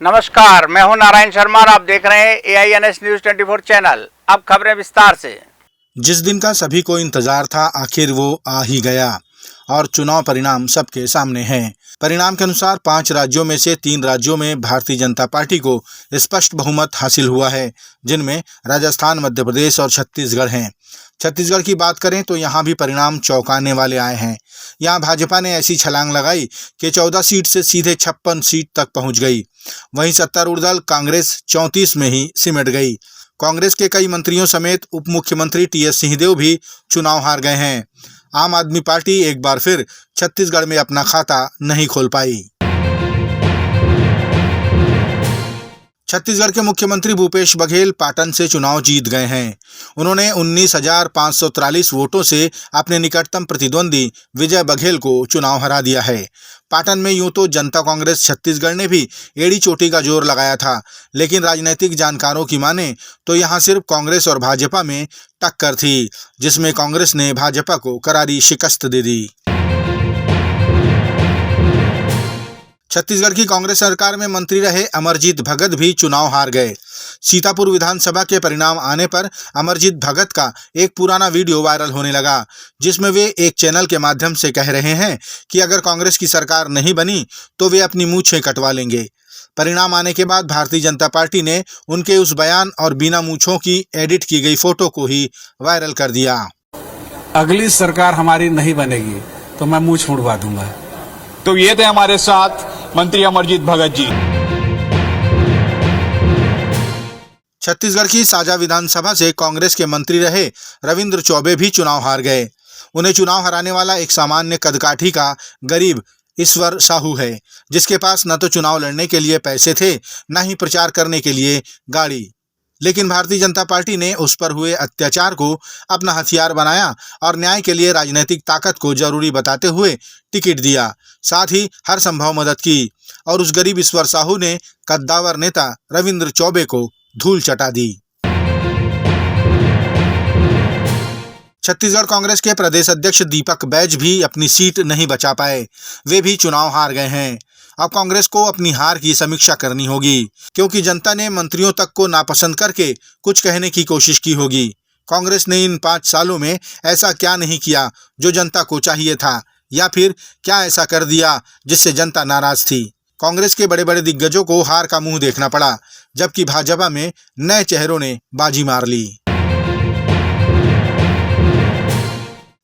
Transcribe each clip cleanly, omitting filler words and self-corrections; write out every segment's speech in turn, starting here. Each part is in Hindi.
नमस्कार, मैं हूं नारायण शर्मा और आप देख रहे हैं AINS न्यूज 24 चैनल। अब खबरें विस्तार से। जिस दिन का सभी को इंतजार था आखिर वो आ ही गया और चुनाव परिणाम सबके सामने हैं। परिणाम के अनुसार 5 राज्यों में से 3 राज्यों में भारतीय जनता पार्टी को स्पष्ट बहुमत हासिल हुआ है, जिनमें राजस्थान, मध्य प्रदेश और छत्तीसगढ़ हैं। छत्तीसगढ़ की बात करें तो यहाँ भी परिणाम चौंकाने वाले आए हैं। यहाँ भाजपा ने ऐसी छलांग लगाई कि 14 सीट से सीधे 56 सीट तक पहुंच गई। वहीं सत्तारूढ़ दल कांग्रेस 34 में ही सिमट गई। कांग्रेस के कई मंत्रियों समेत उप मुख्यमंत्री TS सिंहदेव भी चुनाव हार गए हैं। आम आदमी पार्टी एक बार फिर छत्तीसगढ़ में अपना खाता नहीं खोल पाई। छत्तीसगढ़ के मुख्यमंत्री भूपेश बघेल पाटन से चुनाव जीत गए हैं। उन्होंने 19,543 वोटों से अपने निकटतम प्रतिद्वंदी विजय बघेल को चुनाव हरा दिया है। पाटन में यूं तो जनता कांग्रेस छत्तीसगढ़ ने भी एड़ी चोटी का जोर लगाया था, लेकिन राजनीतिक जानकारों की माने तो यहां सिर्फ कांग्रेस और भाजपा में टक्कर थी, जिसमें कांग्रेस ने भाजपा को करारी शिकस्त दे दी। छत्तीसगढ़ की कांग्रेस सरकार में मंत्री रहे अमरजीत भगत भी चुनाव हार गए। सीतापुर विधानसभा के परिणाम आने पर अमरजीत भगत का एक पुराना वीडियो वायरल होने लगा, जिसमें वे एक चैनल के माध्यम से कह रहे हैं कि अगर कांग्रेस की सरकार नहीं बनी तो वे अपनी मूंछें कटवा लेंगे। परिणाम आने के बाद भारतीय जनता पार्टी ने उनके उस बयान और बिना मूंछों की एडिट की गई फोटो को ही वायरल कर दिया। अगली सरकार हमारी नहीं बनेगी तो मैं मूंछ मुड़वा दूंगा। तो ये थे हमारे साथ मंत्री अमरजीत भगत जी। छत्तीसगढ़ की साजा विधानसभा से कांग्रेस के मंत्री रहे रविंद्र चौबे भी चुनाव हार गए। उन्हें चुनाव हराने वाला एक सामान्य कदकाठी का गरीब ईश्वर साहू है, जिसके पास न तो चुनाव लड़ने के लिए पैसे थे, न ही प्रचार करने के लिए गाड़ी। लेकिन भारतीय जनता पार्टी ने उस पर हुए अत्याचार को अपना हथियार बनाया और न्याय के लिए राजनीतिक ताकत को जरूरी बताते हुए टिकट दिया, साथ ही हर संभव मदद की और उस गरीब ईश्वर साहू ने कद्दावर नेता रविंद्र चौबे को धूल चटा दी। छत्तीसगढ़ कांग्रेस के प्रदेश अध्यक्ष दीपक बैज भी अपनी सीट नहीं बचा पाए। वे भी चुनाव हार गए हैं। अब कांग्रेस को अपनी हार की समीक्षा करनी होगी, क्योंकि जनता ने मंत्रियों तक को नापसंद करके कुछ कहने की कोशिश की होगी। कांग्रेस ने इन 5 सालों में ऐसा क्या नहीं किया जो जनता को चाहिए था, या फिर क्या ऐसा कर दिया जिससे जनता नाराज थी। कांग्रेस के बड़े बड़े दिग्गजों को हार का मुंह देखना पड़ा, जबकि भाजपा में नए चेहरों ने बाजी मार ली।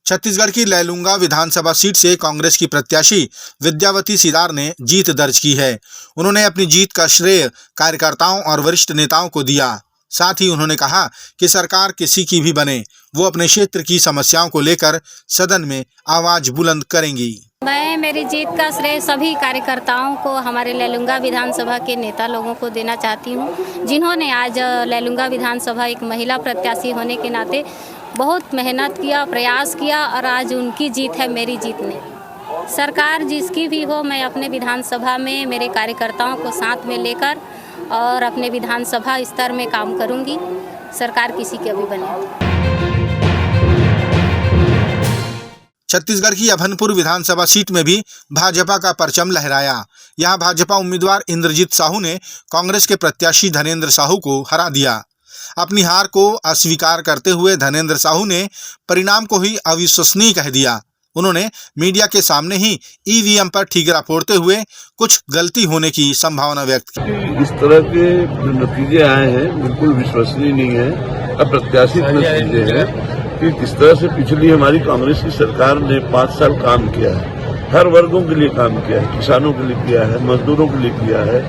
छत्तीसगढ़ की लैलूंगा विधानसभा सीट से कांग्रेस की प्रत्याशी विद्यावती सिदार ने जीत दर्ज की है। उन्होंने अपनी जीत का श्रेय कार्यकर्ताओं और वरिष्ठ नेताओं को दिया। साथ ही उन्होंने कहा कि सरकार किसी की भी बने, वो अपने क्षेत्र की समस्याओं को लेकर सदन में आवाज बुलंद करेंगी। मैं मेरी जीत का श्रेय सभी कार्यकर्ताओं को, हमारे लैलूंगा विधानसभा के नेता लोगों को देना चाहती हूँ, जिन्होंने आज लैलूंगा विधानसभा एक महिला प्रत्याशी होने के नाते बहुत मेहनत किया, प्रयास किया और आज उनकी जीत है मेरी जीत नहीं। सरकार जिसकी भी हो, मैं अपने विधानसभा में मेरे कार्यकर्ताओं को साथ में लेकर और अपने विधानसभा स्तर में काम करूंगी, सरकार किसी की भी बने। छत्तीसगढ़ की अभनपुर विधानसभा सीट में भी भाजपा का परचम लहराया। यहां भाजपा उम्मीदवार इंद्रजीत साहू ने कांग्रेस के प्रत्याशी धनेंद्र साहू को हरा दिया। अपनी हार को अस्वीकार करते हुए धनेंद्र साहू ने परिणाम को ही अविश्वसनीय कह दिया। उन्होंने मीडिया के सामने ही EVM पर ठीकरा फोड़ते हुए कुछ गलती होने की संभावना व्यक्त की। इस तरह के जो नतीजे आए हैं बिल्कुल विश्वसनीय नहीं है, अप्रत्याशित नतीजे हैं कि किस तरह से पिछली हमारी कांग्रेस की सरकार ने 5 साल काम किया है, हर वर्गों के लिए काम किया है, किसानों के लिए किया है, मजदूरों के लिए किया है,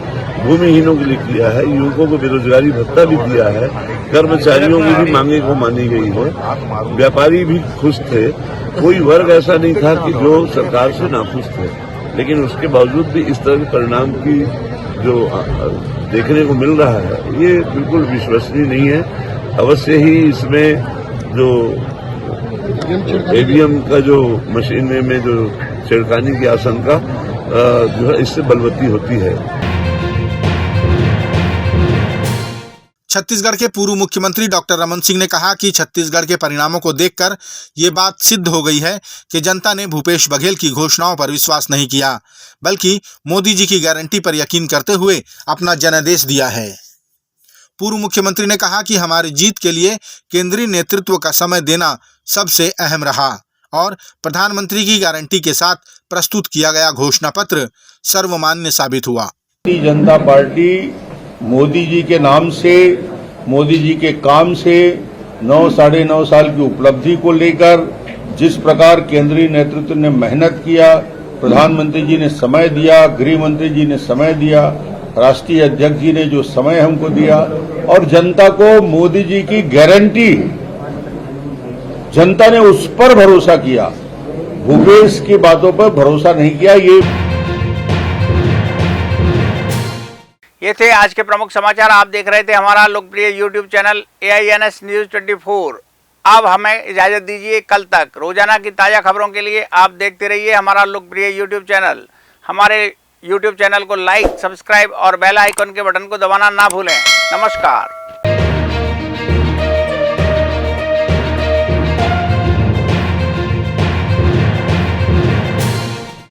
भूमिहीनों के लिए किया है, युवकों को बेरोजगारी भत्ता भी दिया है, कर्मचारियों की भी मांगे को मानी गई है, व्यापारी भी खुश थे, कोई वर्ग ऐसा नहीं था कि जो सरकार से नाखुश थे। लेकिन उसके बावजूद भी इस तरह के परिणाम की जो देखने को मिल रहा है ये बिल्कुल विश्वसनीय नहीं है। अवश्य ही इसमें जो EVM का जो मशीन में जो छिड़काने की आशंका जो है इससे बलवती होती है। छत्तीसगढ़ के पूर्व मुख्यमंत्री डॉक्टर रमन सिंह ने कहा कि छत्तीसगढ़ के परिणामों को देखकर ये बात सिद्ध हो गई है कि जनता ने भूपेश बघेल की घोषणाओं पर विश्वास नहीं किया, बल्कि मोदी जी की गारंटी पर यकीन करते हुए अपना जनादेश दिया है। पूर्व मुख्यमंत्री ने कहा कि हमारी जीत के लिए केंद्रीय नेतृत्व का समय देना सबसे अहम रहा और प्रधानमंत्री की गारंटी के साथ प्रस्तुत किया गया घोषणा पत्र सर्वमान्य साबित हुआ। भारतीय जनता पार्टी मोदी जी के नाम से, मोदी जी के काम से 9 साढ़े 9 साल की उपलब्धि को लेकर जिस प्रकार केंद्रीय नेतृत्व ने मेहनत किया, प्रधानमंत्री जी ने समय दिया, गृह मंत्री जी ने समय दिया, राष्ट्रीय अध्यक्ष जी ने जो समय हमको दिया और जनता को मोदी जी की गारंटी, जनता ने उस पर भरोसा किया, भूपेश की बातों पर भरोसा नहीं किया। ये थे आज के प्रमुख समाचार। आप देख रहे थे हमारा लोकप्रिय YouTube चैनल AINS न्यूज 24। अब हमें इजाजत दीजिए, कल तक रोजाना की ताजा खबरों के लिए आप देखते रहिए हमारा लोकप्रिय YouTube चैनल। हमारे YouTube चैनल को लाइक, सब्सक्राइब और बेल आइकन के बटन को दबाना ना भूलें। नमस्कार।